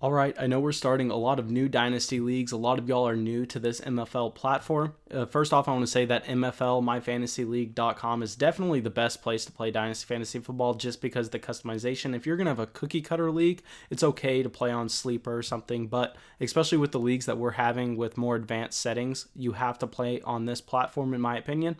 All right, I know we're starting a lot of new Dynasty leagues. A lot of y'all are new to this MFL platform. First off, I want to say that MFLMyFantasyLeague.com is definitely the best place to play Dynasty Fantasy Football just because of the customization. If you're going to have a cookie cutter league, it's okay to play on Sleeper or something, but especially with the leagues that we're having with more advanced settings, you have to play on this platform in my opinion.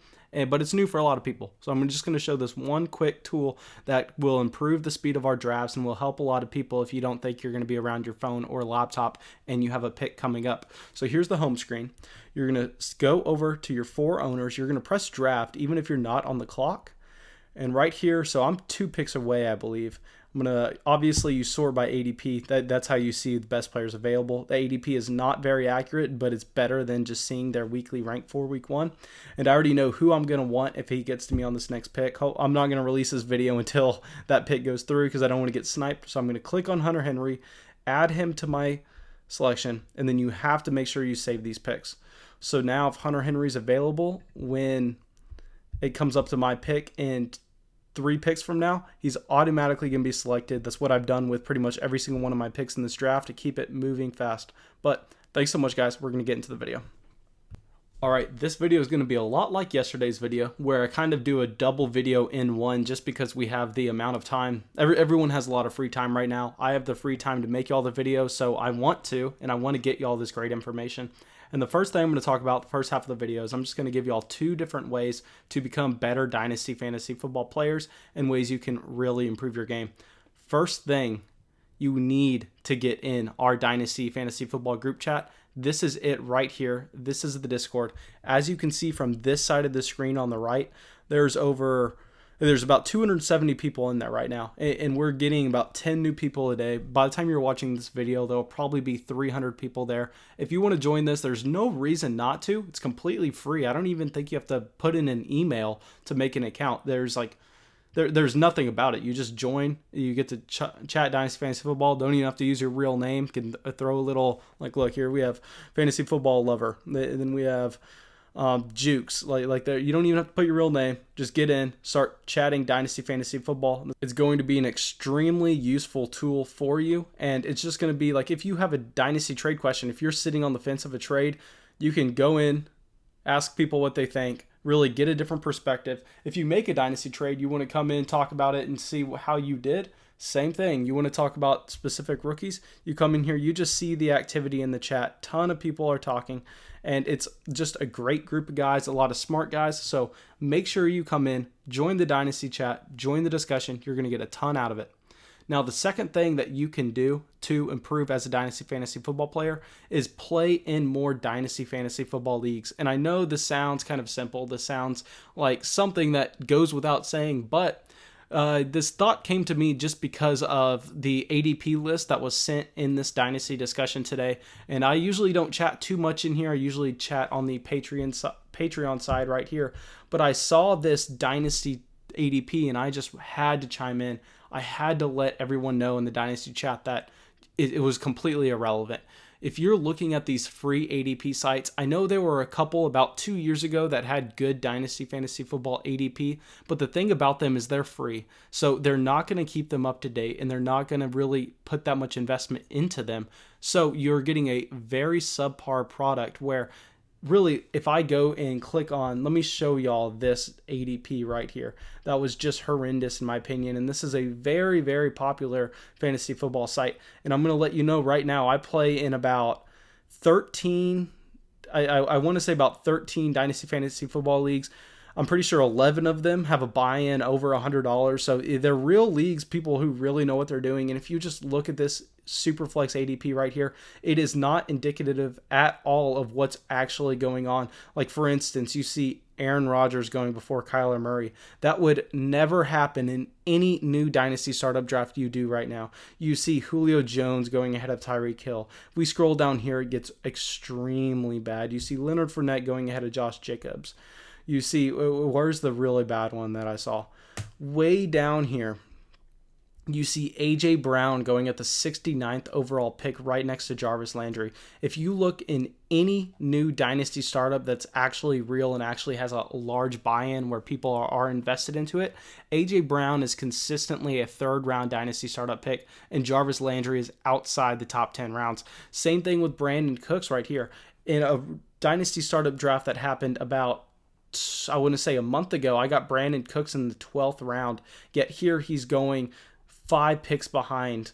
But it's new for a lot of people. So I'm just going to show this one quick tool that will improve the speed of our drafts and will help a lot of people if you don't think you're going to be around your phone or laptop and you have a pick coming up. So here's the home screen. You're going to go over to your 4 owners. You're going to press draft even if you're not on the clock. And right here, so I'm 2 picks away, I believe. I'm going to, obviously you sort by ADP. That's how you see the best players available. The ADP is not very accurate, but it's better than just seeing their weekly rank for week 1. And I already know who I'm going to want if he gets to me on this next pick. I'm not going to release this video until that pick goes through because I don't want to get sniped. So I'm going to click on Hunter Henry, add him to my selection, and then you have to make sure you save these picks. So now if Hunter Henry's available when it comes up to my pick and 3 picks from now, he's automatically going to be selected. That's what I've done with pretty much every single one of my picks in this draft to keep it moving fast. But thanks so much, guys. We're going to get into the video. All right, this video is going to be a lot like yesterday's video where I kind of do a double video in one just because we have the amount of time. Everyone has a lot of free time right now. I have the free time to make y'all the video, so I want to, and I want to get y'all this great information. And the first thing I'm going to talk about, the first half of the video, is I'm just going to give y'all 2 different ways to become better Dynasty Fantasy Football players and ways you can really improve your game. First thing, you need to get in our Dynasty Fantasy Football group chat. This is it right here. This is the Discord. As you can see from this side of the screen on the right, there's about 270 people in there right now, and we're getting about 10 new people a day. By the time you're watching this video, there'll probably be 300 people there. If you want to join this, there's no reason not to. It's completely free. I don't even think you have to put in an email to make an account. There's nothing about it. You just join. You get to chat Dynasty Fantasy Football. Don't even have to use your real name. You can throw a little, like, look, here we have Fantasy Football Lover. Then we have Jukes, like there. You don't even have to put your real name. Just get in, start chatting Dynasty Fantasy Football. It's going to be an extremely useful tool for you, and it's just going to be like if you have a Dynasty trade question, if you're sitting on the fence of a trade, you can go in, ask people what they think, really get a different perspective. If you make a Dynasty trade, you want to come in, talk about it, and see how you did. Same thing. You want to talk about specific rookies, you come in here, you just see the activity in the chat. Ton of people are talking, and it's just a great group of guys, a lot of smart guys. So make sure you come in, join the Dynasty chat, join the discussion. You're going to get a ton out of it. Now, the second thing that you can do to improve as a Dynasty Fantasy Football player is play in more Dynasty Fantasy Football leagues. And I know this sounds kind of simple. This sounds like something that goes without saying, but this thought came to me just because of the ADP list that was sent in this Dynasty discussion today. And I usually don't chat too much in here. I usually chat on the Patreon side right here. But I saw this Dynasty ADP and I just had to chime in. I had to let everyone know in the Dynasty chat that it was completely irrelevant. If you're looking at these free ADP sites, I know there were a couple about 2 years ago that had good Dynasty Fantasy Football ADP, but the thing about them is they're free. So they're not going to keep them up to date, and they're not going to really put that much investment into them. So you're getting a very subpar product where really, if I go and click on, let me show y'all this ADP right here. That was just horrendous in my opinion. And this is a very, very popular fantasy football site. And I'm going to let you know right now, I play in about 13, I want to say about 13 Dynasty Fantasy Football leagues. I'm pretty sure 11 of them have a buy-in over $100. So they're real leagues, people who really know what they're doing. And if you just look at this Superflex ADP right here, it is not indicative at all of what's actually going on. Like, for instance, you see Aaron Rodgers going before Kyler Murray. That would never happen in any new Dynasty startup draft you do right now. You see Julio Jones going ahead of Tyreek Hill. If we scroll down here, it gets extremely bad. You see Leonard Fournette going ahead of Josh Jacobs. You see, where's the really bad one that I saw? Way down here, you see A.J. Brown going at the 69th overall pick right next to Jarvis Landry. If you look in any new Dynasty startup that's actually real and actually has a large buy-in where people are invested into it, A.J. Brown is consistently a third-round Dynasty startup pick, and Jarvis Landry is outside the top 10 rounds. Same thing with Brandon Cooks right here. In a Dynasty startup draft that happened about, I wouldn't say a month ago, I got Brandon Cooks in the 12th round, yet here he's going 5 picks behind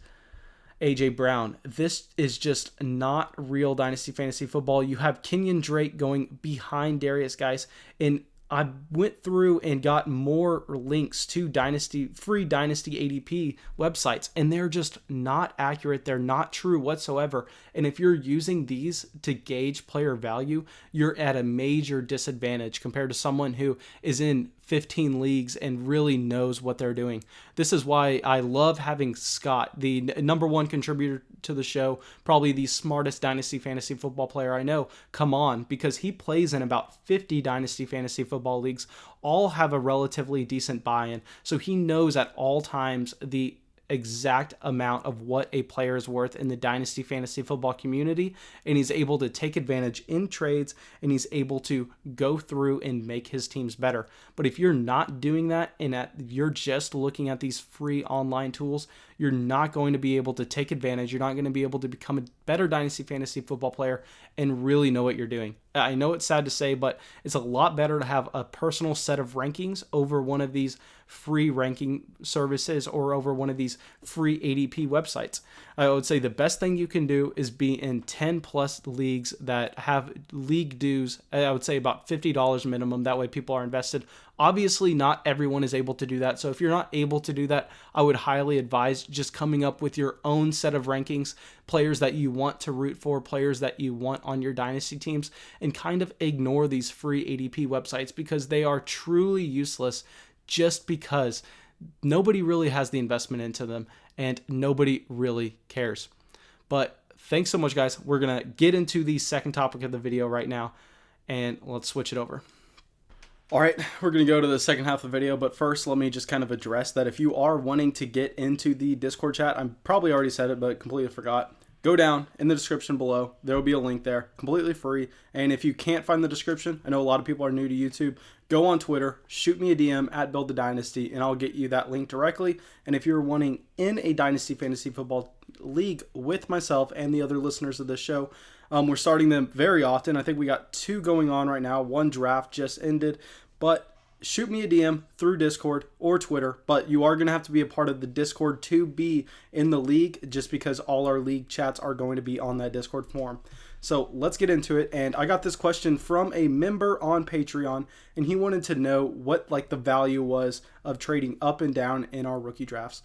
A.J. Brown. This is just not real Dynasty Fantasy Football. You have Kenyon Drake going behind Darius Guice, and I went through and got more links to free Dynasty ADP websites, and they're just not accurate. They're not true whatsoever. And if you're using these to gauge player value, you're at a major disadvantage compared to someone who is in 15 leagues and really knows what they're doing. This is why I love having Scott, the number one contributor to the show, probably the smartest Dynasty Fantasy Football player I know, come on, because he plays in about 50 Dynasty Fantasy Football leagues, all have a relatively decent buy-in, so he knows at all times the exact amount of what a player is worth in the Dynasty Fantasy Football community, and he's able to take advantage in trades, and he's able to go through and make his teams better. But if you're not doing that and you're just looking at these free online tools, you're not going to be able to take advantage. You're not going to be able to become a better Dynasty Fantasy Football player and really know what you're doing. I know it's sad to say, but it's a lot better to have a personal set of rankings over one of these free ranking services or over one of these free ADP websites. I would say the best thing you can do is be in 10 plus leagues that have league dues. I would say about $50 minimum. That way people are invested. Obviously, not everyone is able to do that. So if you're not able to do that, I would highly advise just coming up with your own set of rankings, players that you want to root for, players that you want on your dynasty teams, and kind of ignore these free ADP websites because they are truly useless just because nobody really has the investment into them and nobody really cares. But thanks so much, guys. We're going to get into the second topic of the video right now, and let's switch it over. All right, we're going to go to the second half of the video, but first let me just kind of address that if you are wanting to get into the Discord chat, I probably already said it, but completely forgot. Go down in the description below. There will be a link there, completely free. And if you can't find the description, I know a lot of people are new to YouTube, go on Twitter, shoot me a DM at Build the Dynasty, and I'll get you that link directly. And if you're wanting in a Dynasty Fantasy Football League with myself and the other listeners of this show, we're starting them very often. I think we got 2 going on right now. 1 draft just ended, but shoot me a DM through Discord or Twitter, but you are going to have to be a part of the Discord to be in the league just because all our league chats are going to be on that Discord forum. So let's get into it. And I got this question from a member on Patreon, and he wanted to know what the value was of trading up and down in our rookie drafts.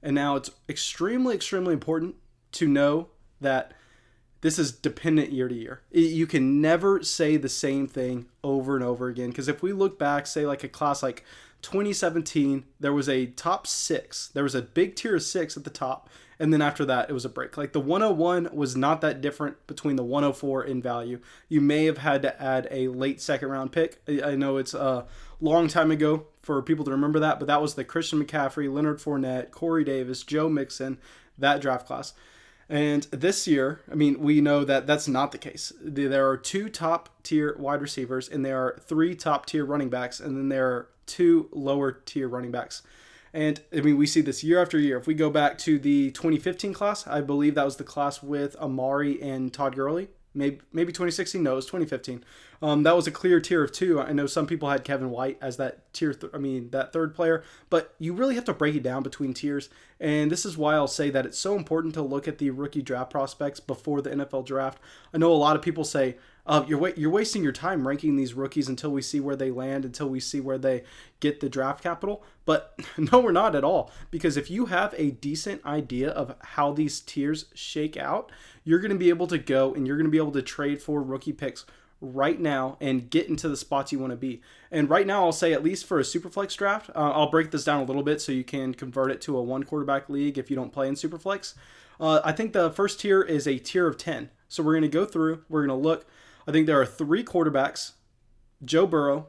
And now it's extremely, extremely important to know that this is dependent year to year. You can never say the same thing over and over again. Because if we look back, say like a class like 2017, there was a top 6. There was a big tier of 6 at the top. And then after that, it was a break. Like the 101 was not that different between the 104 in value. You may have had to add a late second round pick. I know it's a long time ago for people to remember that, but that was the Christian McCaffrey, Leonard Fournette, Corey Davis, Joe Mixon, that draft class. And this year, I mean, we know that that's not the case. There are 2 top-tier wide receivers, and there are 3 top-tier running backs, and then there are 2 lower-tier running backs. And, I mean, we see this year after year. If we go back to the 2015 class, I believe that was the class with Amari and Todd Gurley. Maybe 2016? No, it was 2015. That was a clear tier of 2. I know some people had Kevin White as that that third player, but you really have to break it down between tiers. And this is why I'll say that it's so important to look at the rookie draft prospects before the NFL draft. I know a lot of people say, you're wasting your time ranking these rookies until we see where they land, until we see where they get the draft capital. But no, we're not at all. Because if you have a decent idea of how these tiers shake out, you're going to be able to go and you're going to be able to trade for rookie picks right now and get into the spots you want to be. And right now, I'll say at least for a Superflex draft, I'll break this down a little bit so you can convert it to a 1 quarterback league if you don't play in Superflex. I think the first tier is a tier of 10. So we're going to go through, we're going to look. I think there are 3 quarterbacks, Joe Burrow,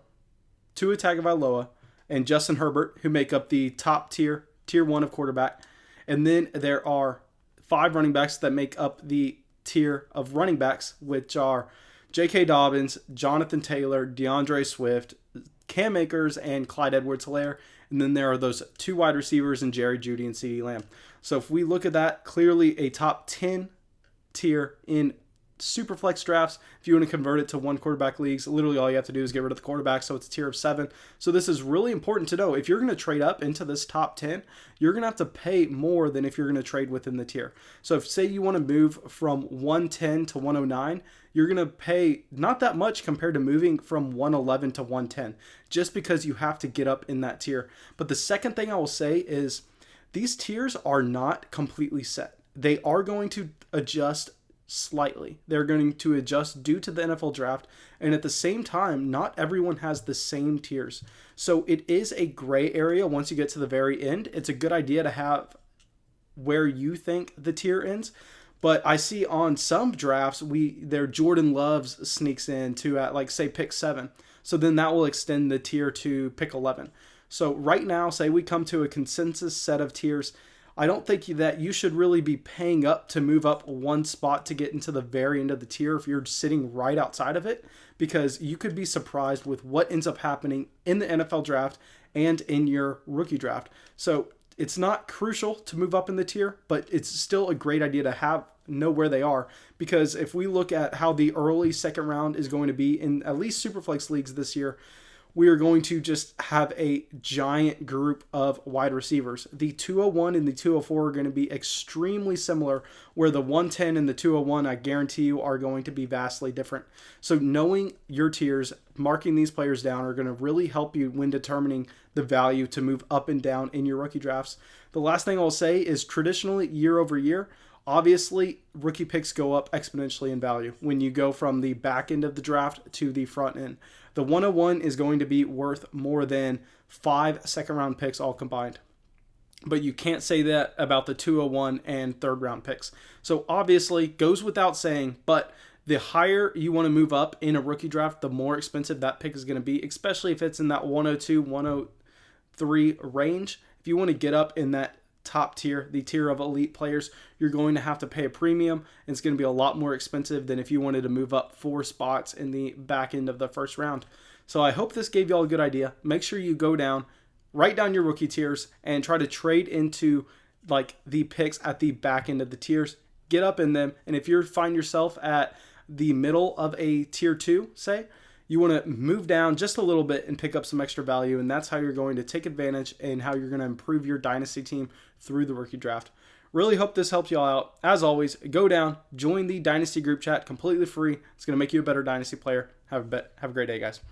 Tua Tagovailoa, and Justin Herbert, who make up the top tier, tier 1 of quarterback. And then there are 5 running backs that make up the tier of running backs, which are J.K. Dobbins, Jonathan Taylor, DeAndre Swift, Cam Akers, and Clyde Edwards-Helaire. And then there are those 2 wide receivers in Jerry Jeudy and CeeDee Lamb. So if we look at that, clearly a top 10 tier in Superflex drafts. If you want to convert it to 1 quarterback leagues, literally all you have to do is get rid of the quarterback, so it's a tier of 7. So this is really important to know. If you're going to trade up into this top 10, you're going to have to pay more than if you're going to trade within the tier. So if, say, you want to move from 110 to 109, you're going to pay not that much compared to moving from 111 to 110, just because you have to get up in that tier. But the second thing I will say is these tiers are not completely set. They are going to adjust slightly. They're going to adjust due to the NFL draft, and at the same time, not everyone has the same tiers. So it is a gray area once you get to the very end. It's a good idea to have where you think the tier ends. But I see on some drafts, their Jordan Loves sneaks in to at, like, say, pick 7. So then that will extend the tier to pick 11. So right now, say we come to a consensus set of tiers, I don't think that you should really be paying up to move up 1 spot to get into the very end of the tier if you're sitting right outside of it, because you could be surprised with what ends up happening in the NFL draft and in your rookie draft. So it's not crucial to move up in the tier, but it's still a great idea to know where they are, because if we look at how the early second round is going to be in at least Superflex leagues this year, we are going to just have a giant group of wide receivers. The 201 and the 204 are going to be extremely similar, where the 110 and the 201, I guarantee you, are going to be vastly different. So knowing your tiers, marking these players down, are going to really help you when determining the value to move up and down in your rookie drafts. The last thing I'll say is traditionally year over year, obviously, rookie picks go up exponentially in value when you go from the back end of the draft to the front end. The 101 is going to be worth more than 5 second-round picks all combined. But you can't say that about the 201 and third-round picks. So obviously, goes without saying, but the higher you want to move up in a rookie draft, the more expensive that pick is going to be, especially if it's in that 102, 103 range. If you want to get up in that top tier, the tier of elite players, you're going to have to pay a premium, and it's going to be a lot more expensive than if you wanted to move up 4 spots in the back end of the first round. So I hope this gave you all a good idea. Make sure you go down, write down your rookie tiers, and try to trade into like the picks at the back end of the tiers. Get up in them, and if you find yourself at the middle of a tier 2, say, you want to move down just a little bit and pick up some extra value, and that's how you're going to take advantage and how you're going to improve your dynasty team through the rookie draft. Really hope this helps you all out. As always, go down, join the Dynasty group chat, completely free. It's going to make you a better Dynasty player. Have a great day, guys.